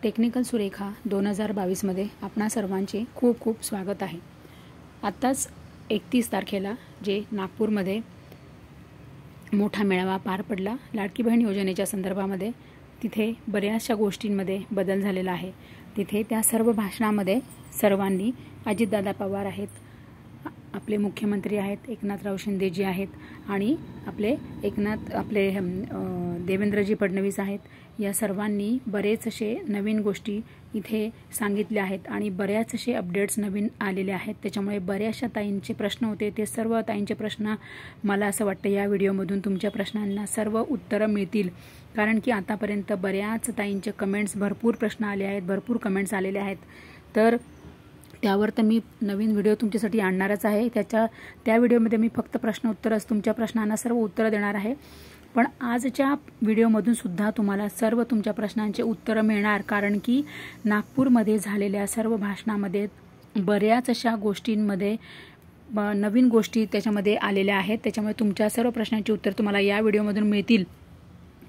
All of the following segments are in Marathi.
टेक्निकल सुरेखा 2022 मध्ये आपणा सर्वांचे खूप खूप स्वागत आहे। आत्ताच 31 तारखेला जे नागपूरमध्ये मोठा मेळावा पार पडला लाडकी बहीण योजनेच्या संदर्भामध्ये, तिथे बऱ्याचशा गोष्टींमध्ये बदल झालेला आहे। तिथे त्या सर्व भाषणामध्ये सर्वांनी अजितदादा पवार आहेत, आपले मुख्यमंत्री आहेत एकनाथराव शिंदेजी आहेत आणि आपले देवेंद्रजी फडणवीस आहेत, या सर्वांनी बरेच असे नवीन गोष्टी इथे सांगितले आहेत आणि बऱ्याच असे अपडेट्स नवीन आलेले आहेत। त्याच्यामुळे बऱ्याचशा ताईंचे प्रश्न होते, ते सर्व ताईंचे प्रश्न मला असं वाटतं या व्हिडिओमधून तुमच्या प्रश्नांना सर्व उत्तरं मिळतील, कारण की आतापर्यंत बऱ्याच ताईंचे कमेंट्स, भरपूर प्रश्न आले आहेत, भरपूर कमेंट्स आलेले आहेत। तर त्यावर तर मी नवीन व्हिडिओ तुमच्यासाठी आणणारच आहे। त्या व्हिडिओमध्ये मी फक्त प्रश्न उत्तरच तुमच्या प्रश्नांना सर्व उत्तरं देणार आहे, पण आजच्या व्हिडिओमधून सुद्धा तुम्हाला सर्व तुमच्या प्रश्नांचे उत्तरं मिळणार, कारण की नागपूरमध्ये झालेल्या सर्व भाषणामध्ये बऱ्याच अशा गोष्टींमध्ये नवीन गोष्टी त्याच्यामध्ये आलेल्या आहेत। त्याच्यामुळे तुमच्या सर्व प्रश्नांची उत्तर तुम्हाला या व्हिडिओमधून मिळतील,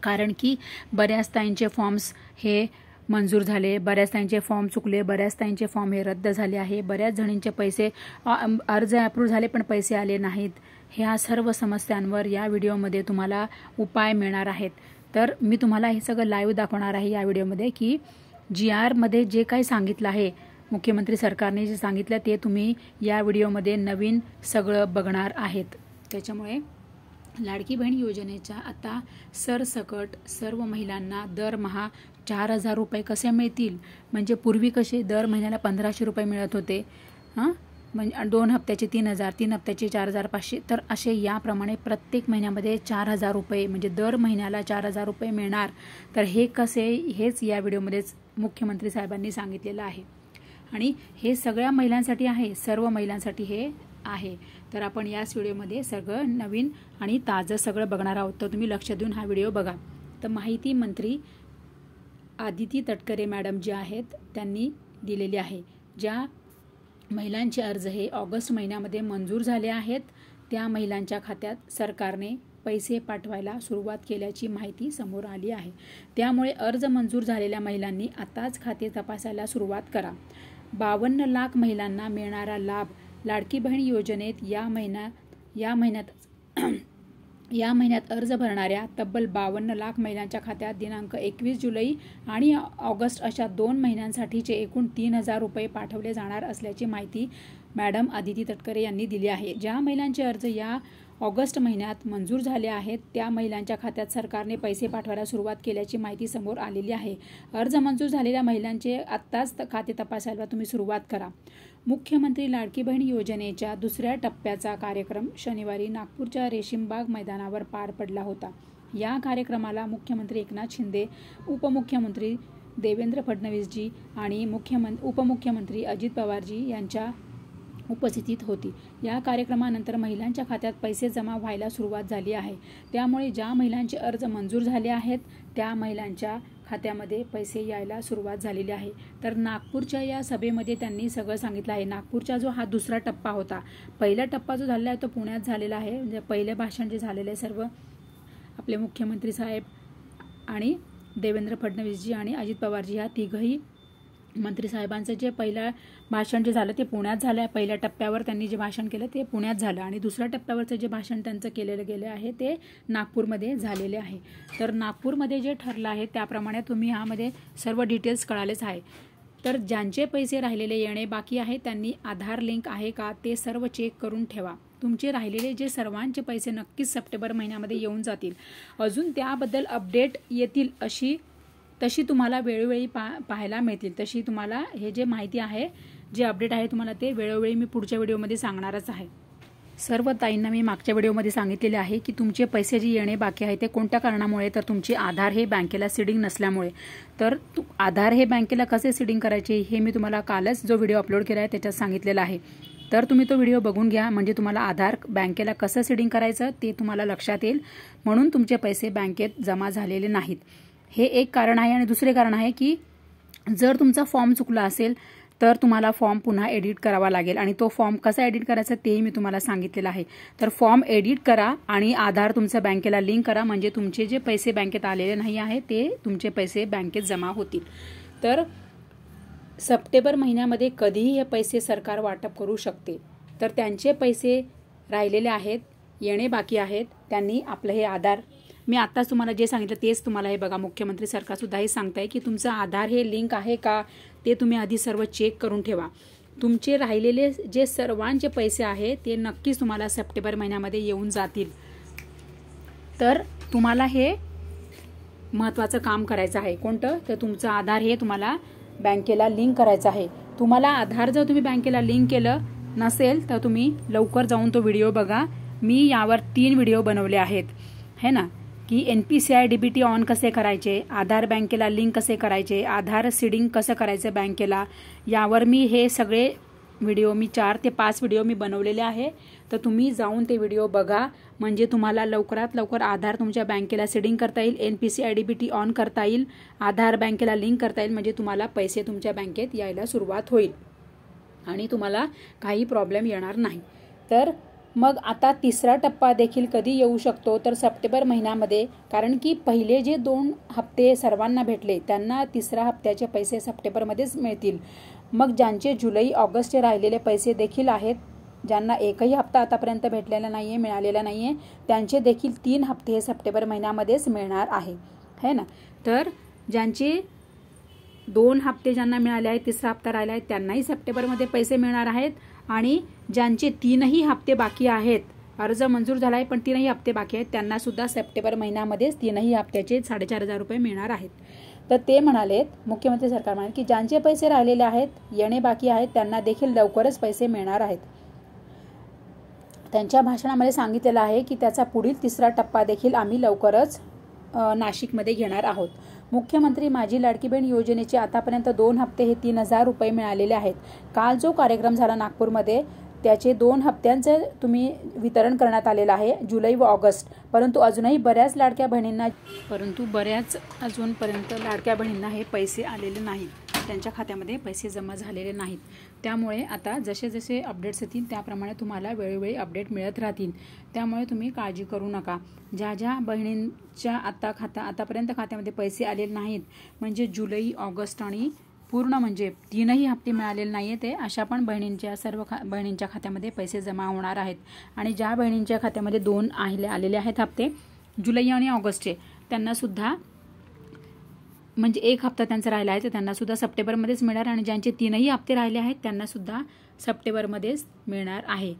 कारण की बऱ्याच ताईंचे फॉर्म्स हे मंजूर झाले, बऱ्याच ताईंचे फॉर्म चुकले, बऱ्याच ताईंचे फॉर्म हे रद्द झाले आहे, बऱ्याच जणींचे पैसे अर्ज अप्रूव्ह झाले पण पैसे आले नाहीत। ह्या सर्व समस्यांवर या व्हिडिओमध्ये तुम्हाला उपाय मिळणार आहेत। तर मी तुम्हाला हे सगळं लाईव्ह दाखवणार आहे या व्हिडिओमध्ये की GR मध्ये जे काही सांगितलं आहे, मुख्यमंत्री सरकारने जे सांगितलं ते तुम्ही या व्हिडिओमध्ये नवीन सगळं बघणार आहेत। त्याच्यामुळे लाडकी बहीण योजनेच्या आता सरसकट सर्व महिलांना दरमहा 4000 रुपये कसे मिळतील, म्हणजे पूर्वी कसे दर महिन्याला 1500 रुपये मिळत होते, म्हणजे 2 हप्त्याचे 3000, 3 हप्त्याचे 4500, तर असे याप्रमाणे प्रत्येक महिन्यामध्ये 4000 रुपये, म्हणजे दर महिन्याला 4000 रुपये मिळणार। तर हे कसे, हेच या व्हिडिओमध्येच मुख्यमंत्री साहेबांनी सांगितलेलं आहे आणि हे सगळ्या महिलांसाठी आहे, सर्व महिलांसाठी हे आहे। तर आपण याच व्हिडिओमध्ये सगळं नवीन आणि ताजं सगळं बघणार आहोत, तर तुम्ही लक्ष देऊन हा व्हिडिओ बघा। तर माहिती मंत्री आदिती तटकरे मॅडम जे आहेत त्यांनी दिलेली आहे, ज्या महिलांचे अर्ज हे ऑगस्ट महिन्यामध्ये मंजूर झाले आहेत त्या महिलांच्या खात्यात सरकारने पैसे पाठवायला सुरुवात केल्याची माहिती समोर आली आहे। त्यामुळे अर्ज मंजूर झालेल्या महिलांनी आताच खाते तपासायला सुरुवात करा। 52 लाख महिलांना मिळणारा लाभ लाडकी बहीण योजनेत या महिन्यात अर्ज भरणाऱ्या तब्बल 52 लाख महिलांच्या खात्यात दिनांक 21 जुलै आणि ऑगस्ट अशा 2 महिन्यांसाठीचे एकूण 3000 रुपये पाठवले जाणार असल्याची माहिती मॅडम आदिती तटकरे यांनी दिली आहे। ज्या महिलांचे अर्ज या ऑगस्ट महिन्यात मंजूर झाले आहेत त्या महिलांच्या खात्यात सरकारने पैसे पाठवायला सुरुवात केल्याची माहिती समोर आलेली आहे। अर्ज मंजूर झालेल्या महिलांचे आत्ताच खाते तपासायला तुम्ही सुरुवात करा। मुख्यमंत्री लाडकी बहीण योजनेच्या दुसऱ्या टप्प्याचा कार्यक्रम शनिवारी नागपूरच्या रेशीमबाग मैदानावर पार पडला होता। या कार्यक्रमाला मुख्यमंत्री एकनाथ शिंदे, उपमुख्यमंत्री देवेंद्र फडणवीसजी आणि उपमुख्यमंत्री अजित पवारजी यांच्या उपस्थितीत होती। या कार्यक्रमानंतर महिलांच्या खात्यात पैसे जमा व्हायला सुरुवात झाली आहे, त्यामुळे ज्या महिलांचे अर्ज मंजूर झाले आहेत त्या महिलांच्या खात्यामध्ये पैसे यायला सुरुवात झालेली आहे। तर नागपूरच्या या सभेमध्ये त्यांनी सगळं सांगितलं आहे। नागपूरचा जो हा दुसरा टप्पा होता, पहिला टप्पा जो झालेला आहे तो पुण्यात झालेला आहे, म्हणजे पहिले भाषण जे झालेले सर्व आपले मुख्यमंत्री साहेब आणि देवेंद्र फडणवीसजी आणि अजित पवारजी ह्या तिघही मंत्री साहेबांचं जे पहिलं भाषण जे झालं ते पुण्यात झालं आहे। पहिल्या टप्प्यावर त्यांनी जे भाषण केलं ते पुण्यात झालं आणि दुसऱ्या टप्प्यावरचं जे भाषण त्यांचं केलेलं गेलं आहे ते नागपूरमध्ये झालेले आहे। तर नागपूरमध्ये जे ठरलं आहे त्याप्रमाणे तुम्ही ह्यामध्ये सर्व डिटेल्स कळालेच आहे। तर ज्यांचे पैसे राहिलेले येणे बाकी आहे त्यांनी आधार लिंक आहे का ते सर्व चेक करून ठेवा। तुमचे राहिलेले जे सर्वांचे पैसे नक्कीच सप्टेंबर महिन्यामध्ये येऊन जातील। अजून त्याबद्दल अपडेट येतील तशी तुम्हाला वेळोवेळी पाहायला मिळतील। तशी तुम्हाला हे जे माहिती आहे, जे अपडेट आहे तुम्हाला ते वेळोवेळी मी पुढच्या व्हिडिओमध्ये सांगणारच आहे। सर्व ताईंना मी मागच्या व्हिडिओमध्ये सांगितलेले आहे की तुमचे पैसे जे येणे बाकी आहे ते कोणत्या कारणामुळे, तर तुमचे आधार हे बँकेला सीडिंग नसल्यामुळे। तर आधार हे बँकेला कसे सीडिंग करायचे हे मी तुम्हाला कालच जो व्हिडिओ अपलोड केला आहे त्याच्यात सांगितलेलं आहे, तर तुम्ही तो व्हिडिओ बघून घ्या, म्हणजे तुम्हाला आधार बँकेला कसं सीडिंग करायचं ते तुम्हाला लक्षात येईल, म्हणून तुमचे पैसे बँकेत जमा झालेले नाहीत। हे एक कारण आहे आणि दुसरे कारण आहे की जर तुमचा फॉर्म चुकला असेल तर तुम्हाला फॉर्म पुन्हा एडिट करावा लागेल आणि तो फॉर्म कसा एडिट करायचा तेही मी तुम्हाला सांगितलेलं आहे। तर फॉर्म एडिट करा आणि आधार तुमच्या बँकेला लिंक करा, म्हणजे तुमचे जे पैसे बँकेत आलेले नाही आहे ते तुमचे पैसे बँकेत जमा होतील। तर सप्टेंबर महिन्यामध्ये कधीही हे पैसे सरकार वाटप करू शकते. तर त्यांचे पैसे राहिलेले आहेत, येणे बाकी आहेत. त्यांनी आपलं हे आधार, मी आत्ताच तुम्हाला जे सांगितलं तेच तुम्हाला हे बघा, मुख्यमंत्री सरकारसुद्धा हे सांगत आहे की तुमचं आधार हे लिंक आहे का ते तुम्ही आधी सर्व चेक करून ठेवा. तुमचे राहिलेले जे सर्वांचे पैसे आहेत ते नक्कीच तुम्हाला सप्टेंबर महिन्यामध्ये येऊन जातील. तर तुम्हाला हे महत्त्वाचं काम करायचं आहे. कोणतं? तर तुमचं आधार हे तुम्हाला बँकेला लिंक करायचं आहे. तुम्हाला आधार जर तुम्ही बँकेला लिंक केलं नसेल तर तुम्ही लवकर जाऊन तो व्हिडिओ बघा. मी यावर 3 व्हिडिओ बनवले आहेत है ना, की NPCI DBT ऑन कसे करायचे, आधार बँकेला लिंक कसे करायचे, आधार सीडिंग कसं करायचं बँकेला, यावर मी हे सगळे व्हिडिओ, मी 4 ते 5 व्हिडिओ मी बनवलेले आहे. तर तुम्ही जाऊन ते व्हिडिओ बघा, म्हणजे तुम्हाला लवकरात लवकर आधार तुमच्या बँकेला सीडिंग करता येईल, NPCI DBT ऑन करता येईल, आधार बँकेला लिंक करता येईल, म्हणजे तुम्हाला पैसे तुमच्या बँकेत यायला सुरुवात होईल आणि तुम्हाला काही प्रॉब्लेम येणार नाही. तर मग आता तिसरा टप्पा देखील कधी येऊ शकतो? तर सप्टेंबर महिन्यामध्ये, कारण की पहिले जे 2 हप्ते सर्वांना भेटले त्यांना तिसऱ्या हप्त्याचे पैसे सप्टेंबरमध्येच मिळतील. मग ज्यांचे जुलै ऑगस्टचे राहिलेले पैसे देखील आहेत, ज्यांना एकही हप्ता आतापर्यंत भेटलेला नाही आहे, मिळालेला नाही आहे, त्यांचे देखील 3 हप्ते हे सप्टेंबर महिन्यामध्येच मिळणार आहे ना. तर ज्यांचे 2 हप्ते ज्यांना मिळाले आहेत, तिसरा हप्ता राहिला आहे, त्यांनाही सप्टेंबरमध्ये पैसे मिळणार आहेत. आणि ज्यांचे 3ही हप्ते बाकी आहेत, अर्ज मंजूर झाला आहे पण 3ही हप्ते बाकी आहेत, त्यांना सुद्धा सप्टेंबर महिन्यामध्येच 3ही हप्त्याचे 4,500 रुपये मिळणार आहेत. तर ते म्हणालेत, मुख्यमंत्री सरकार म्हणाले की ज्यांचे पैसे राहिलेले आहेत, येणे बाकी आहेत, त्यांना देखील लवकरच पैसे मिळणार आहेत. त्यांच्या भाषणामध्ये सांगितलेलं आहे की त्याचा पुढील तिसरा टप्पा देखील आम्ही लवकरच नाशिकमध्ये घेणार आहोत. मुख्यमंत्री माझी लाडकी बहीण योजनेचे आतापर्यंत 2 हप्ते हे 3,000 रुपये मिळालेले आहेत. काल जो कार्यक्रम झाला नागपूरमध्ये त्याचे 2 हप्त्यांचे तुम्ही वितरण करण्यात आलेलं आहे, जुलै व ऑगस्ट. परंतु अजूनही बऱ्याच लाडक्या बहिणींना हे पैसे आलेले नाहीत, त्यांच्या खात्यामध्ये पैसे जमा झालेले नाहीत. त्यामुळे आता जसे जसे अपडेट्स येतील त्याप्रमाणे तुम्हाला वेळोवेळी अपडेट मिळत राहतील. त्यामुळे तुम्ही काळजी करू नका. ज्या ज्या बहिणींच्या आतापर्यंत खात्यामध्ये पैसे आलेले नाहीत, म्हणजे जुलै ऑगस्ट आणि पूर्ण म्हणजे 3ही हप्ते मिळालेले नाही आहे, ते अशा पण सर्व बहिणींच्या खात्यामध्ये पैसे जमा होणार आहेत. आणि ज्या बहिणींच्या खात्यामध्ये 2 आलेले आहेत हप्ते जुलै आणि ऑगस्टचे, त्यांनासुद्धा म्हणजे 1 हप्ता त्यांचा राहिला आहे तर त्यांनासुद्धा सप्टेंबरमध्येच मिळणार. आणि ज्यांचे 3ही हप्ते राहिले आहेत त्यांनासुद्धा सप्टेंबरमध्येच मिळणार आहे.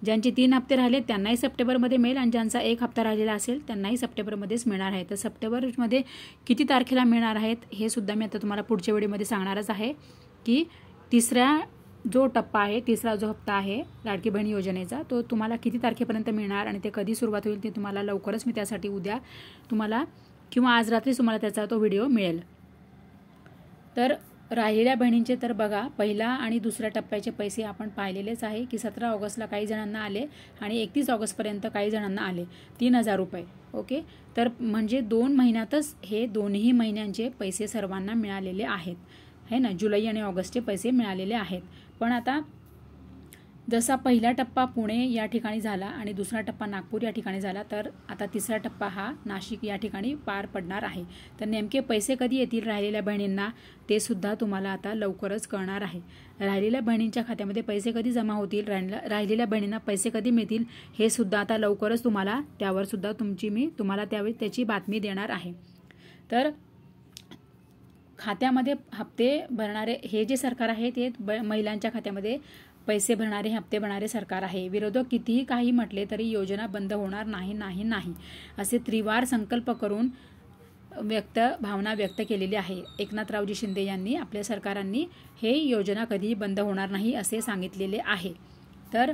ज्यांचे 3 हप्ते राहिले त्यांनाही सप्टेंबरमध्ये मिळेल आणि ज्यांचा 1 हप्ता राहिलेला असेल त्यांनाही सप्टेंबरमध्येच मिळणार आहे. तर सप्टेंबरमध्ये किती तारखेला मिळणार आहेत हे सुद्धा मी आता तुम्हाला पुढच्या व्हिडिओमध्ये सांगणारच आहे, की तिसरा जो टप्पा आहे, तिसरा जो हप्ता आहे लाडकी बहीण योजनेचा, तो तुम्हाला किती तारखेपर्यंत मिळणार आणि ते कधी सुरुवात होईल ते तुम्हाला लवकरच मी त्यासाठी उद्या तुम्हाला किंवा आज रात्री तुम्हाला त्याचा तो व्हिडिओ मिळेल. तर राहिलेल्या बहिणींचे तर बघा, पहिला आणि दुसऱ्या टप्प्याचे पैसे आपण पाहिलेलेच आहे की 17 ऑगस्टला काही जणांना आले आणि 31 ऑगस्टपर्यंत काही जणांना आले 3,000 रुपये. ओके, तर म्हणजे 2 महिन्यातच हे दोन्ही महिन्यांचे पैसे सर्वांना मिळालेले आहेत है ना, जुलै आणि ऑगस्टचे पैसे मिळालेले आहेत. पण आता जसा पहिला टप्पा पुणे या ठिकाणी झाला आणि दुसरा टप्पा नागपूर या ठिकाणी झाला, तर आता तिसरा टप्पा हा नाशिक या ठिकाणी पार पडणार आहे. तर नेमके पैसे कधी येतील राहिलेल्या बहिणींना ते सुद्धा तुम्हाला आता लवकरच कळणार आहे. राहिलेल्या बहिणींच्या खात्यामध्ये पैसे कधी जमा होतील, राहिलेल्या बहिणींना पैसे कधी मिळतील हे सुद्धा आता लवकरच त्यावर सुद्धा मी तुम्हाला त्यावेळी त्याची बातमी देणार आहे. तर खात्यामध्ये हप्ते भरणारे हे जे सरकार आहे ते महिलांच्या खात्यामध्ये पैसे भरणारे, हप्ते भरणारे सरकार आहे. विरोधक कितीही काही म्हटले तरी योजना बंद होणार नाही असे त्रिवार संकल्प करून भावना व्यक्त केलेली आहे. एकनाथरावजी शिंदे यांनी, आपल्या सरकारांनी हे योजना कधीही बंद होणार नाही असे सांगितलेले आहे. तर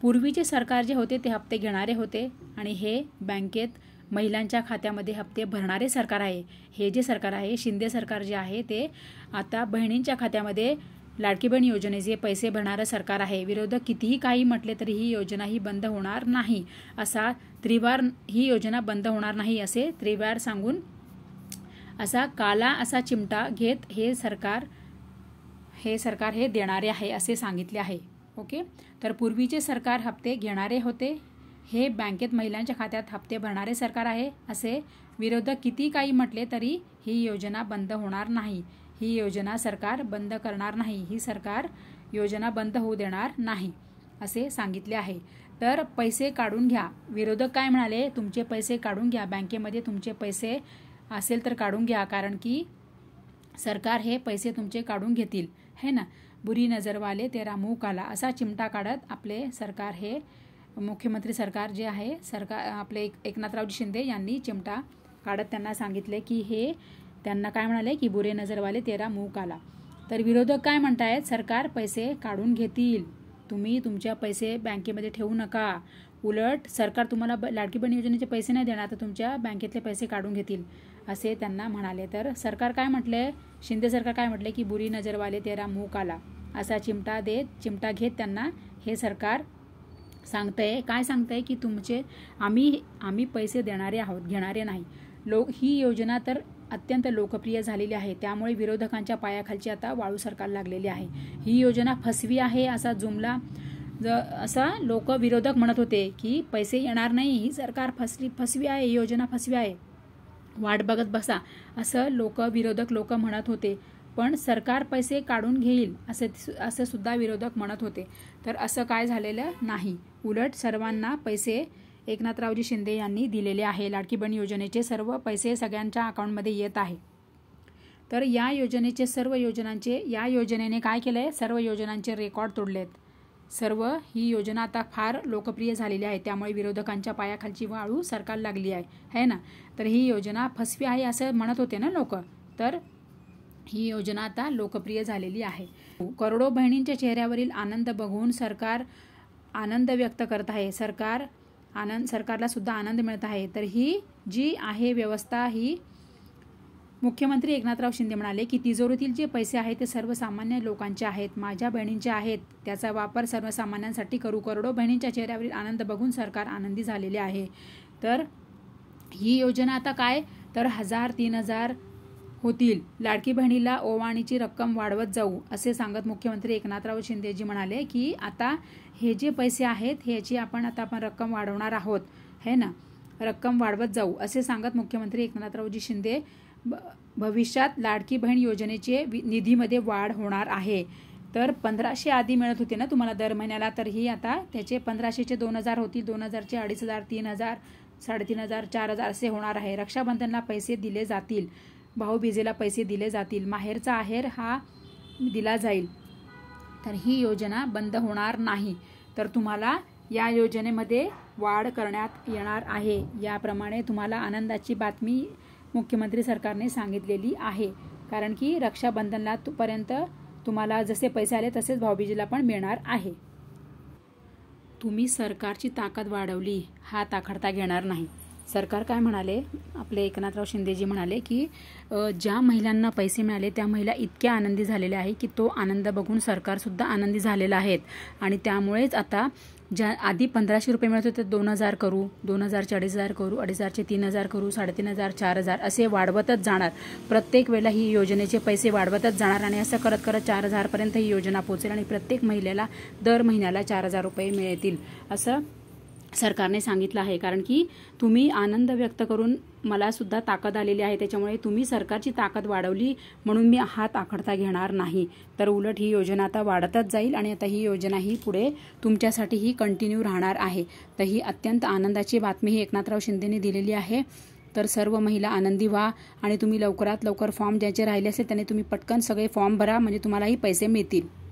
पूर्वीचे सरकार जे होते ते हप्ते घेणारे होते आणि हे बँकेत महिलांच्या खात्यामध्ये हप्ते भरणारे सरकार आहे. हे जे सरकार आहे, शिंदे सरकार जे आहे, ते आता बहिणींच्या खात्यामध्ये लाडकी बहीण योजनेचे पैसे भरणारं सरकार आहे. विरोधक कितीही काही म्हटले तरी ही योजना ही बंद होणार नाही असा त्रिवार, ही योजना बंद होणार नाही असे त्रिवार सांगून असा काला असा चिमटा घेत हे सरकार हे देणारे आहे असे सांगितले आहे. ओके, तर पूर्वीचे सरकार हप्ते घेणारे होते, हे बँकेत महिलांच्या खात्यात हप्ते भरणारे सरकार आहे. असे विरोधक किती काही म्हटले तरी ही योजना बंद होणार नाही. ही योजना सरकार बंद करणार नाही, ही सरकार योजना बंद होऊ देणार नाही असे सांगितले आहे। तर पैसे काढून घ्या, विरोधक काय म्हणाले, तुमचे पैसे काढून घ्या, बँकेमध्ये तुमचे पैसे असेल तर काढून घ्या, कारण की सरकार हे पैसे तुमचे काढून घेतील है ना। बुरी नजर वाले तेरा मुंह काला असा चिमटा काढत आपले सरकार हे मुख्यमंत्री सरकार जे आहे सरकार आपले एकनाथरावजी शिंदे यांनी चिमटा काढत त्यांना सांगितले की हे त्यांना काय म्हणाले की बुरे नजर वाले तेरा मुंह काला। तर विरोधक काय म्हणतायत, सरकार पैसे काढून घेतील, तुम्ही तुमच्या पैसे बँकेमध्ये ठेवू नका, उलट सरकार तुम्हाला लाडकी बहीण योजनेचे पैसे नाही देणार तर तुमच्या बँकेतले पैसे काढून घेतील असे त्यांना म्हणाले। तर सरकार काय म्हटले, शिंदे सरकार काय म्हटले की बुरी नजर वाले तेरा मुंह काला असा चिमटा घेत त्यांना हे सरकार सांगतंय, काय सांगतंय की तुमचे आम्ही पैसे देणारे आहोत, घेणारे नाही। ही योजना तर अत्यंत लोकप्रिय झालेली आहे, त्यामुळे विरोधकांच्या पायाखालची आता वाळू सरकार लागलेली आहे। ही योजना फसवी आहे असा जुमला असा लोक विरोधक म्हणत होते की पैसे येणार नाही, ही सरकार फसवी आहे, ही योजना फसवी आहे, वाट बघत बसा असं विरोधक लोक म्हणत होते। पण सरकार पैसे काढून घेईल असं सुद्धा विरोधक म्हणत होते। तर असं काय झालेलं नाही, उलट सर्वांना पैसे एकनाथरावजी शिंदे यांनी दिलेले आहे। लाडकी बहीण योजनेचे सर्व पैसे सगळ्यांच्या अकाउंटमध्ये येत आहे। तर या योजनेने काय केलंय, सर्व योजनांचे रेकॉर्ड तोडलेत। ही योजना आता फार लोकप्रिय झालेली आहे, त्यामुळे विरोधकांच्या पायाखालची वाळू सरकार लागली आहे ना। तर ही योजना फसवी आहे असं म्हणत होते ना लोक, तर ही योजना आता लोकप्रिय झालेली आहे। करोडो बहिणींच्या चेहऱ्यावरील आनंद बघून सरकार आनंद व्यक्त करत आहे, सरकारला सुद्धा आनंद मिळत आहे। तर ही जी आहे व्यवस्था ही मुख्यमंत्री एकनाथराव शिंदे म्हणाले की तिजोरीतील जे पैसे आहेत ते सर्वसामान्य लोकांचे आहेत, माझ्या बहिणींचे आहेत, त्याचा वापर सर्वसामान्यांसाठी करू। करोडो बहिणींच्या चेहऱ्यावरील आनंद बघून सरकार आनंदी झालेले आहे। तर ही योजना आता काय, तर 1000, 3000 होतील, लाडकी बहिणीला ओवाळणीची रक्कम वाढवत जाऊ असे सांगत मुख्यमंत्री एकनाथराव शिंदेजी म्हणाले की आता हे जे पैसे आहेत ह्याची आपण रक्कम वाढवणार आहोत है ना, रक्कम वाढवत जाऊ असे सांगत मुख्यमंत्री एकनाथरावजी शिंदे भविष्यात लाडकी बहीण योजनेचे निधीमध्ये वाढ होणार आहे। तर 1500 आधी मिळत होते ना तुम्हाला दर महिन्याला, तर ही आता त्याचे 1500चे 2000 होतील, 2000चे 2500, 3000, 3500, 4000 असे होणार आहे। रक्षाबंधनला पैसे दिले जातील, भाऊबीजेला पैसे दिले जातील, माहेरचा आहेर हा दिला जाईल। तर ही योजना बंद होणार नाही, तर तुम्हाला या योजनेमध्ये वाढ करण्यात येणार आहे। याप्रमाणे तुम्हाला आनंदाची बातमी मुख्यमंत्री सरकारने सांगितलेली आहे, कारण की रक्षाबंधनला पर्यंत तुम्हाला जसे पैसे आले तसेच भाऊबीजेला पण मिळणार आहे। तुम्ही सरकारची ताकद वाढवली, हात आखडता घेणार नाही। सरकार काय म्हणाले, आपले एकनाथराव शिंदेजी म्हणाले की ज्या महिलांना पैसे मिळाले त्या महिला इतक्या आनंदी झालेल्या आहे की तो आनंद बघून सरकारसुद्धा आनंदी झालेला आहेत। आणि त्यामुळेच आता ज्या आधी 1500 रुपये मिळत होते 2000 करू, 2000चे 2500 करू, 2500चे 3000 करू, 3500, 4000 असे वाढवतच जाणार। प्रत्येक वेळेला ही योजनेचे पैसे वाढवतच जाणार आणि असं करत करत 4000 पर्यंत ही योजना पोहोचेल आणि प्रत्येक महिलेला दर महिन्याला 4000 रुपये मिळतील असं सरकारने सांगितलं आहे। कारण की तुम्ही आनंद व्यक्त करून मला सुद्धा ताकद आलेली आहे, त्याच्यामुळे तुम्ही सरकारची ताकद वाढवली म्हणून मी हात आखडता घेणार नाही, तर उलट ही योजना आता वाढतच जाईल आणि आता ही योजना ही पुढे तुमच्यासाठी ही कंटिन्यू राहणार आहे। तर ही अत्यंत आनंदाची बातमी ही एकनाथराव शिंदेने दिलेली आहे। तर सर्व महिला आनंदी व्हा आणि तुम्ही लवकरात लवकर फॉर्म ज्याचे राहिले असेल त्याने तुम्ही पटकन सगळे फॉर्म भरा, म्हणजे तुम्हालाही पैसे मिळतील।